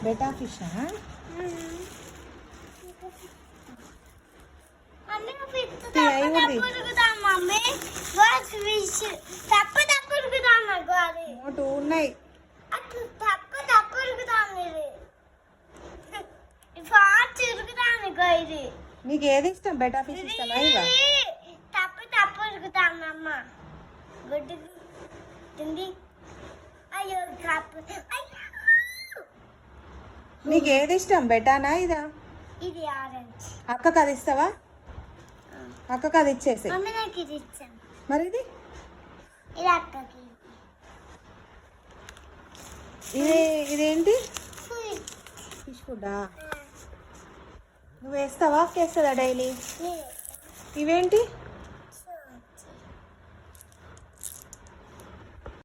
Beta fish ఉన్నాయి. నీకు ఏది ఇష్టం? బెటా ఫిష్ ఇష్టమా? ఇవా నీకు ఏది ఇష్టం? బెటానా ఇదా? ఇది ఆరెంజ్. అక్కకు అది ఇస్తావా? అక్కకు అది ఇచ్చేసి. మరి ఇది ఇదేంటి? ఫిష్ ఫుడ్డా? నువ్వు వేస్తావా? వేస్తుందా డైలీ? ఇవేంటి?